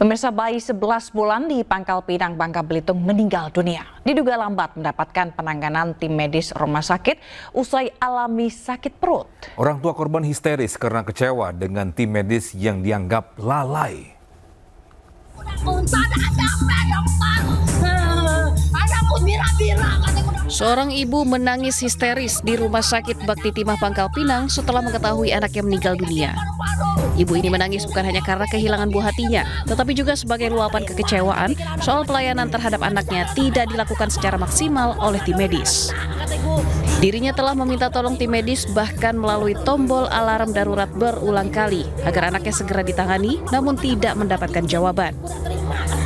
Pemirsa, bayi 11 bulan di Pangkal Pinang, Bangka Belitung meninggal dunia. Diduga lambat mendapatkan penanganan tim medis rumah sakit usai alami sakit perut. Orang tua korban histeris karena kecewa dengan tim medis yang dianggap lalai. Seorang ibu menangis histeris di Rumah Sakit Bakti Timah Pangkal Pinang setelah mengetahui anaknya meninggal dunia. Ibu ini menangis bukan hanya karena kehilangan buah hatinya, tetapi juga sebagai luapan kekecewaan soal pelayanan terhadap anaknya tidak dilakukan secara maksimal oleh tim medis. Dirinya telah meminta tolong tim medis bahkan melalui tombol alarm darurat berulang kali agar anaknya segera ditangani, namun tidak mendapatkan jawaban.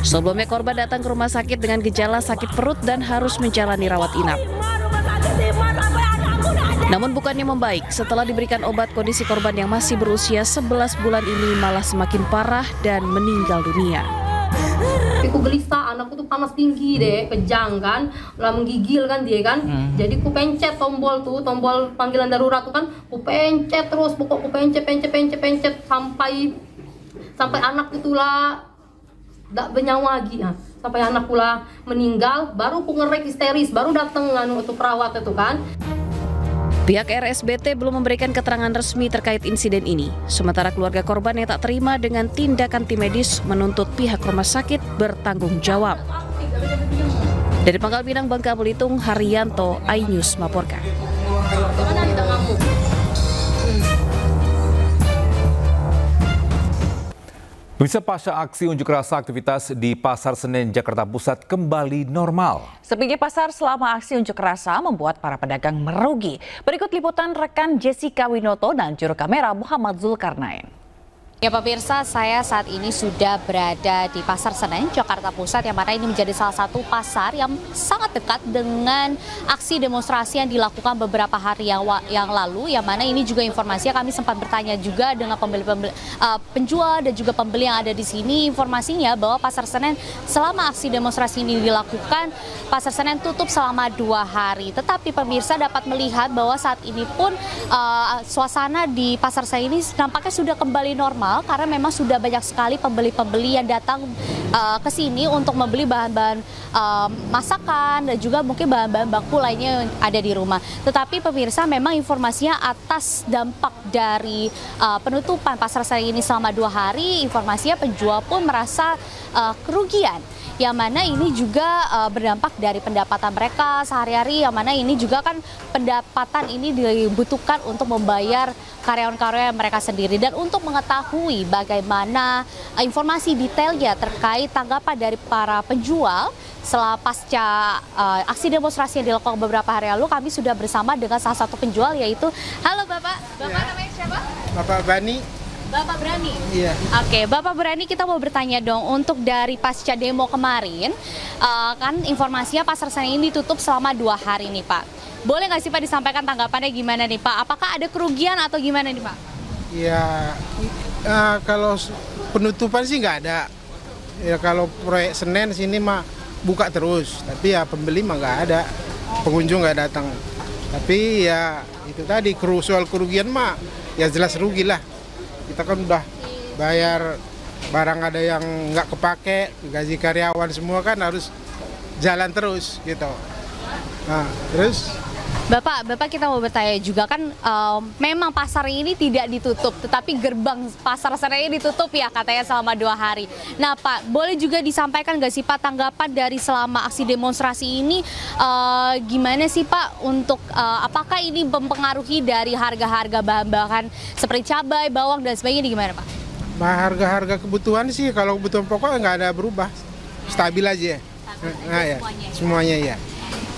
Sebelumnya korban datang ke rumah sakit dengan gejala sakit perut dan harus menjalani rawat inap. Namun bukannya membaik, setelah diberikan obat, kondisi korban yang masih berusia 11 bulan ini malah semakin parah dan meninggal dunia. Aku gelisah, anakku tuh panas tinggi deh, kejang kan, lah menggigil kan dia kan. Jadi ku pencet tombol panggilan darurat tuh kan, ku pencet terus, pokok ku pencet sampai anak itulah tak bernyawa lagi ya. Sampai anak pula meninggal, baru ku ngerek histeris, baru datang untuk perawat itu kan. Pihak RSBT belum memberikan keterangan resmi terkait insiden ini. Sementara keluarga korban yang tak terima dengan tindakan tim medis menuntut pihak rumah sakit bertanggung jawab. Dari Pangkal Pinang, Bangka Belitung, Haryanto, iNews melaporkan. Bisa pasca aksi unjuk rasa, aktivitas di Pasar Senen, Jakarta Pusat kembali normal. Sepinya pasar selama aksi unjuk rasa membuat para pedagang merugi. Berikut liputan rekan Jessica Winoto dan juru kamera Muhammad Zulkarnain. Ya pemirsa, saya saat ini sudah berada di Pasar Senen, Jakarta Pusat, yang mana ini menjadi salah satu pasar yang sangat dekat dengan aksi demonstrasi yang dilakukan beberapa hari yang lalu, yang mana ini juga informasinya kami sempat bertanya juga dengan penjual dan juga pembeli yang ada di sini. Informasinya bahwa Pasar Senen selama aksi demonstrasi ini dilakukan, Pasar Senen tutup selama 2 hari. Tetapi pemirsa dapat melihat bahwa saat ini pun suasana di Pasar Senen ini nampaknya sudah kembali normal, karena memang sudah banyak sekali pembeli-pembeli yang datang ke sini untuk membeli bahan-bahan masakan dan juga mungkin bahan-bahan baku lainnya yang ada di rumah. Tetapi pemirsa, memang informasinya atas dampak dari penutupan Pasar Senen ini selama 2 hari, informasinya penjual pun merasa kerugian, yang mana ini juga berdampak dari pendapatan mereka sehari-hari, yang mana ini juga kan pendapatan ini dibutuhkan untuk membayar karyawan-karyawan mereka sendiri. Dan untuk mengetahui bagaimana informasi detailnya terkait tanggapan dari para penjual setelah pasca aksi demonstrasi yang dilakukan beberapa hari lalu, kami sudah bersama dengan salah satu penjual, yaitu, halo Bapak namanya siapa? Bapak Bani. Bapak Berani? Iya. Oke, Bapak Berani, kita mau bertanya dong, untuk dari pasca demo kemarin, kan informasinya Pasar Senen ini ditutup selama 2 hari nih Pak. Boleh nggak sih Pak disampaikan tanggapannya gimana nih Pak? Apakah ada kerugian atau gimana nih Pak? Ya, kalau penutupan sih nggak ada. Ya kalau proyek Senen sini mah buka terus, tapi ya pembeli mah nggak ada, pengunjung nggak datang. Tapi ya itu tadi, soal kerugian mah ya jelas rugi lah. Kita kan udah bayar barang, ada yang nggak kepake, gaji karyawan semua kan harus jalan terus gitu. Nah, terus Bapak kita mau bertanya juga kan, memang pasar ini tidak ditutup, tetapi gerbang Pasar Senen ini ditutup ya katanya selama 2 hari. Nah Pak, boleh juga disampaikan nggak sih Pak tanggapan dari selama aksi demonstrasi ini, gimana sih Pak untuk apakah ini mempengaruhi dari harga-harga bahan-bahan seperti cabai, bawang dan sebagainya, gimana Pak? harga-harga kebutuhan sih, kalau kebutuhan pokok nggak ada berubah, stabil aja. Nah, ya, semuanya ya.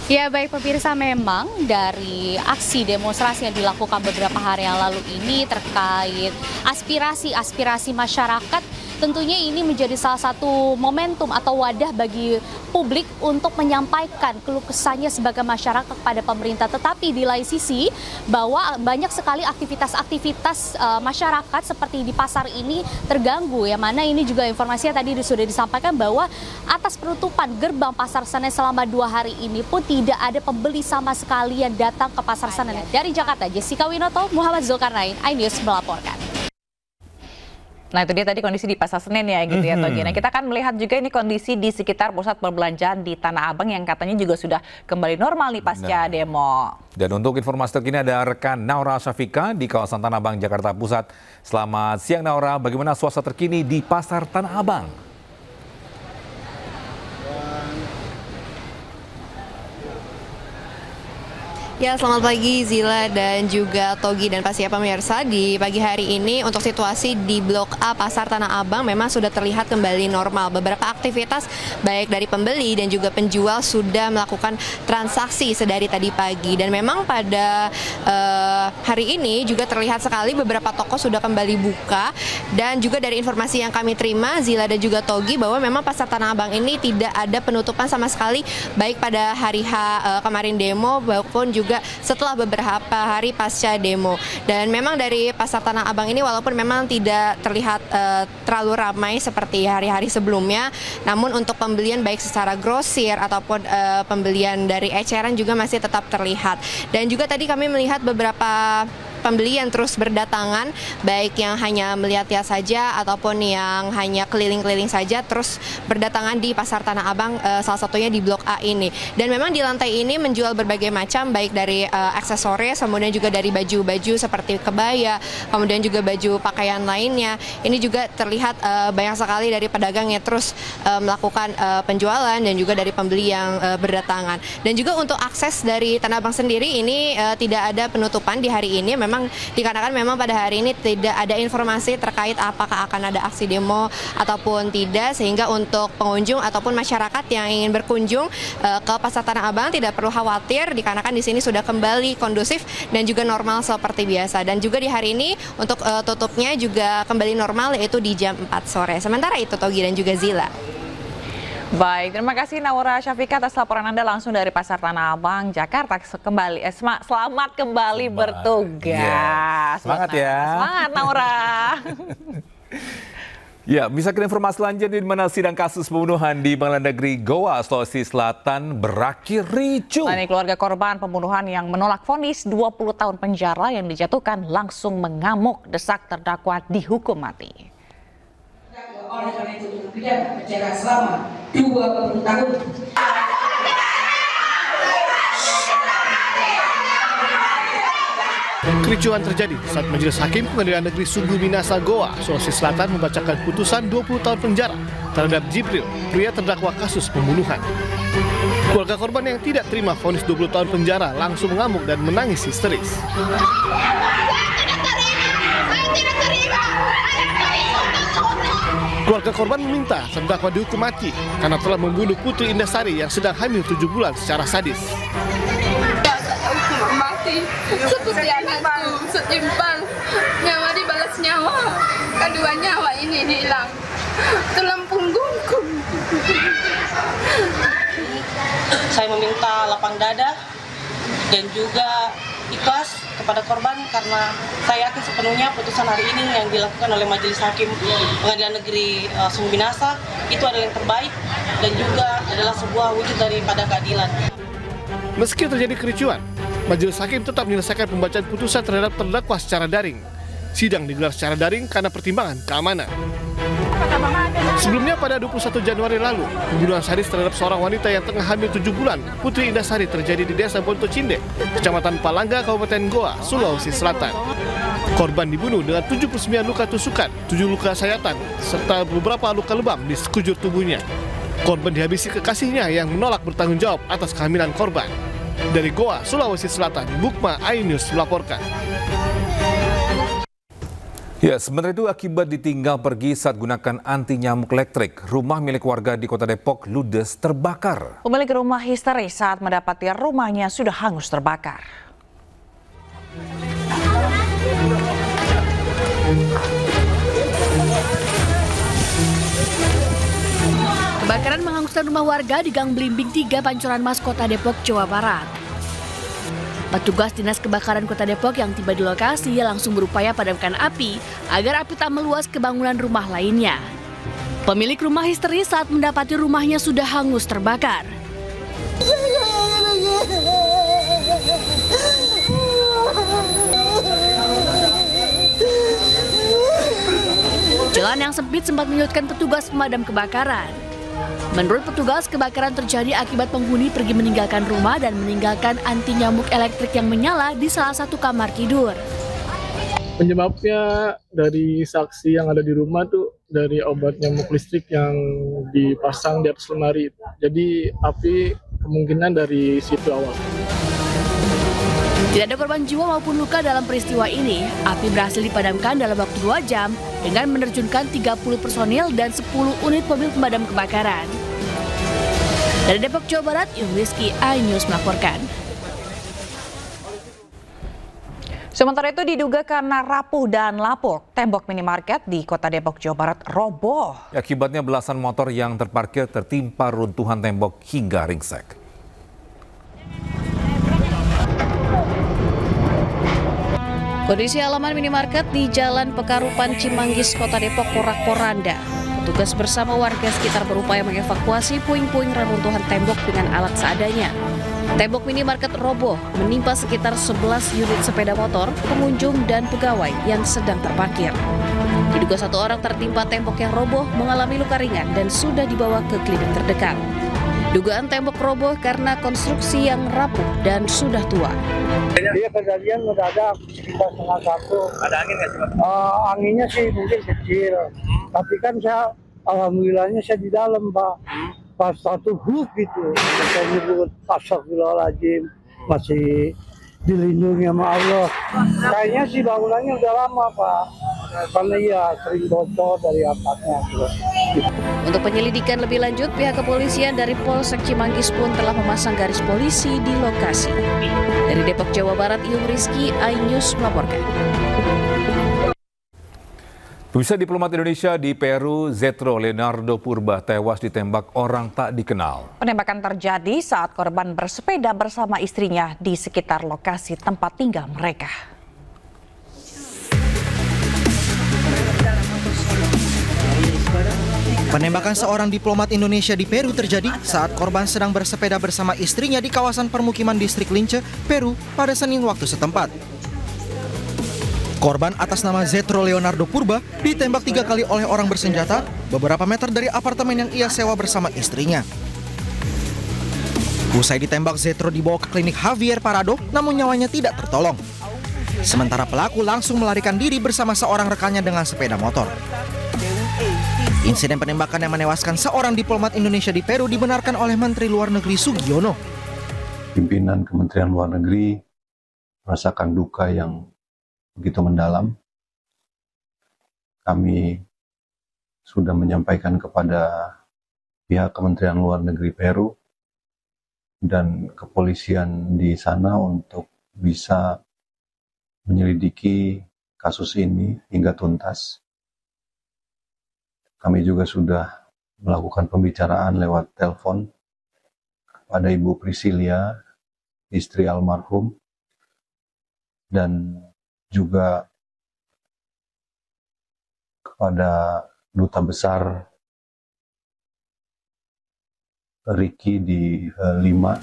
Ya baik pemirsa, memang dari aksi demonstrasi yang dilakukan beberapa hari yang lalu ini terkait aspirasi masyarakat, tentunya ini menjadi salah satu momentum atau wadah bagi publik untuk menyampaikan keluh kesahnya sebagai masyarakat kepada pemerintah. Tetapi di lain sisi bahwa banyak sekali aktivitas masyarakat seperti di pasar ini terganggu, yang mana ini juga informasinya tadi sudah disampaikan bahwa atas penutupan gerbang Pasar Senen selama 2 hari ini pun tidak ada pembeli sama sekali yang datang ke Pasar Senen. Dari Jakarta, Jessica Winoto, Muhammad Zulkarnain, iNews melaporkan. Nah itu dia tadi kondisi di Pasar Senen ya gitu ya Togi. Nah kita akan melihat juga ini kondisi di sekitar pusat perbelanjaan di Tanah Abang yang katanya juga sudah kembali normal nih pasca demo. Dan untuk informasi terkini ada rekan Naura Syafika di kawasan Tanah Abang, Jakarta Pusat. Selamat siang Naura, bagaimana suasana terkini di Pasar Tanah Abang? Ya, selamat pagi Zila dan juga Togi dan pasti pemirsa. Di pagi hari ini untuk situasi di Blok A Pasar Tanah Abang memang sudah terlihat kembali normal. Beberapa aktivitas baik dari pembeli dan juga penjual sudah melakukan transaksi sedari tadi pagi. Dan memang pada hari ini juga terlihat sekali beberapa toko sudah kembali buka. Dan juga dari informasi yang kami terima Zila dan juga Togi bahwa memang Pasar Tanah Abang ini tidak ada penutupan sama sekali baik pada hari kemarin demo maupun juga setelah beberapa hari pasca demo. Dan memang dari Pasar Tanah Abang ini walaupun memang tidak terlihat terlalu ramai seperti hari-hari sebelumnya, namun untuk pembelian baik secara grosir ataupun pembelian dari eceran juga masih tetap terlihat. Dan juga tadi kami melihat beberapa pembeli yang terus berdatangan, baik yang hanya melihat-lihat saja ataupun yang hanya keliling-keliling saja, terus berdatangan di Pasar Tanah Abang, salah satunya di Blok A ini. Dan memang di lantai ini menjual berbagai macam, baik dari aksesoris, kemudian juga dari baju-baju seperti kebaya, kemudian juga baju pakaian lainnya. Ini juga terlihat banyak sekali dari pedagang yang terus melakukan penjualan dan juga dari pembeli yang berdatangan. Dan juga untuk akses dari Tanah Abang sendiri ini tidak ada penutupan di hari ini. Memang dikarenakan memang pada hari ini tidak ada informasi terkait apakah akan ada aksi demo ataupun tidak, sehingga untuk pengunjung ataupun masyarakat yang ingin berkunjung ke Pasar Tanah Abang tidak perlu khawatir dikarenakan di sini sudah kembali kondusif dan juga normal seperti biasa. Dan juga di hari ini untuk tutupnya juga kembali normal, yaitu di jam 4 sore. Sementara itu Togi dan juga Zila. Baik, terima kasih Naura Syafika atas laporan Anda langsung dari Pasar Tanah Abang, Jakarta. Selamat kembali bertugas. Yeah. Semangat ya. Semangat Naura. Ya, bisa ke informasi selanjutnya di mana sidang kasus pembunuhan di Pengadilan Negeri Goa, Sulawesi Selatan berakhir ricuh. Ini keluarga korban pembunuhan yang menolak vonis 20 tahun penjara yang dijatuhkan langsung mengamuk desak terdakwa dihukum mati. Oleh karena itu pidana penjara selama 20 tahun. Kericuhan terjadi saat Majelis Hakim Pengadilan Negeri Sungguh Minasa Goa, Sulawesi Selatan membacakan putusan 20 tahun penjara terhadap Jibril, pria terdakwa kasus pembunuhan. Keluarga korban yang tidak terima vonis 20 tahun penjara langsung mengamuk dan menangis histeris. Keluarga korban meminta terdakwa dihukum mati karena telah membunuh Putri Indasari yang sedang hamil 7 bulan secara sadis. Hukuman mati seperti anakku, setimpal nyawa dibalas nyawa, kedua nyawa ini hilang tulang punggungku. Saya meminta lapang dada dan juga ikhlas kepada korban karena saya yakin sepenuhnya putusan hari ini yang dilakukan oleh Majelis Hakim Pengadilan Negeri Sungguh Minasa itu adalah yang terbaik dan juga adalah sebuah wujud daripada keadilan. Meski terjadi kericuan, Majelis Hakim tetap menyelesaikan pembacaan putusan terhadap terdakwa secara daring. Sidang digelar secara daring karena pertimbangan keamanan. Sebelumnya pada 21 Januari lalu, pembunuhan sadis terhadap seorang wanita yang tengah hamil 7 bulan, Putri Indasari, terjadi di Desa Bonto Cinde, Kecamatan Palangga, Kabupaten Goa, Sulawesi Selatan. Korban dibunuh dengan 79 luka tusukan, 7 luka sayatan, serta beberapa luka lebam di sekujur tubuhnya. Korban dihabisi kekasihnya yang menolak bertanggung jawab atas kehamilan korban. Dari Goa, Sulawesi Selatan, Bukma iNews melaporkan. Ya, sementara itu akibat ditinggal pergi saat gunakan anti nyamuk elektrik, rumah milik warga di Kota Depok ludes terbakar. Pemilik rumah histeris saat mendapati rumahnya sudah hangus terbakar. Kebakaran menghanguskan rumah warga di Gang Belimbing 3, Pancoran Mas, Kota Depok, Jawa Barat. Petugas Dinas Kebakaran Kota Depok yang tiba di lokasi langsung berupaya padamkan api agar api tak meluas ke bangunan rumah lainnya. Pemilik rumah histeris saat mendapati rumahnya sudah hangus terbakar. Jalan yang sempit sempat menyulitkan petugas pemadam kebakaran. Menurut petugas, kebakaran terjadi akibat penghuni pergi meninggalkan rumah dan meninggalkan anti nyamuk elektrik yang menyala di salah satu kamar tidur. Penyebabnya dari saksi yang ada di rumah tuh dari obat nyamuk listrik yang dipasang di atas lemari. Jadi api kemungkinan dari situ awal. Tidak ada korban jiwa maupun luka dalam peristiwa ini. Api berhasil dipadamkan dalam waktu 2 jam dengan menerjunkan 30 personil dan 10 unit mobil pemadam kebakaran. Dari Depok, Jawa Barat, Rizky, iNews melaporkan. Sementara itu diduga karena rapuh dan lapuk, tembok minimarket di Kota Depok, Jawa Barat roboh. Akibatnya belasan motor yang terparkir tertimpa runtuhan tembok hingga ringsek. Kondisi halaman minimarket di Jalan Pekarupan, Cimanggis, Kota Depok porak-poranda. Petugas bersama warga sekitar berupaya mengevakuasi puing-puing reruntuhan tembok dengan alat seadanya. Tembok minimarket roboh menimpa sekitar 11 unit sepeda motor, pengunjung, dan pegawai yang sedang terparkir. Diduga 1 orang tertimpa tembok yang roboh mengalami luka ringan dan sudah dibawa ke klinik terdekat. Dugaan tembok roboh karena konstruksi yang rapuh dan sudah tua. Dia kejadian mendadak sekitar 1:30. Ada angin nggak sih, Pak? Anginnya sih mungkin kecil, tapi kan saya alhamdulillahnya saya di dalam, Pak. Pas satu huk gitu, saya nyebut astagfirullahaladzim, masih dilindungi sama Allah. Kayaknya sih bangunannya udah lama, Pak, karena ya sering bocor dari atapnya. Untuk penyelidikan lebih lanjut, pihak kepolisian dari Polsek Cimanggis pun telah memasang garis polisi di lokasi. Dari Depok, Jawa Barat, Rizky, iNews melaporkan. Pemirsa, diplomat Indonesia di Peru, Zetro Leonardo Purba, tewas ditembak orang tak dikenal. Penembakan terjadi saat korban bersepeda bersama istrinya di sekitar lokasi tempat tinggal mereka. Penembakan seorang diplomat Indonesia di Peru terjadi saat korban sedang bersepeda bersama istrinya di kawasan permukiman distrik Lince, Peru pada Senin waktu setempat. Korban atas nama Zetro Leonardo Purba ditembak 3 kali oleh orang bersenjata beberapa meter dari apartemen yang ia sewa bersama istrinya. Usai ditembak, Zetro dibawa ke klinik Javier Parado, namun nyawanya tidak tertolong. Sementara pelaku langsung melarikan diri bersama seorang rekannya dengan sepeda motor. Insiden penembakan yang menewaskan seorang diplomat Indonesia di Peru dibenarkan oleh Menteri Luar Negeri Sugiono. Pimpinan Kementerian Luar Negeri merasakan duka yang begitu mendalam. Kami sudah menyampaikan kepada pihak Kementerian Luar Negeri Peru dan kepolisian di sana untuk bisa menyelidiki kasus ini hingga tuntas. Kami juga sudah melakukan pembicaraan lewat telepon kepada Ibu Priscilia, istri almarhum, dan juga kepada Duta Besar Ricky di Lima.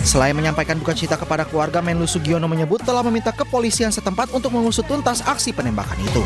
Selain menyampaikan duka cita kepada keluarga, Menlu Sugiono menyebut telah meminta kepolisian setempat untuk mengusut tuntas aksi penembakan itu.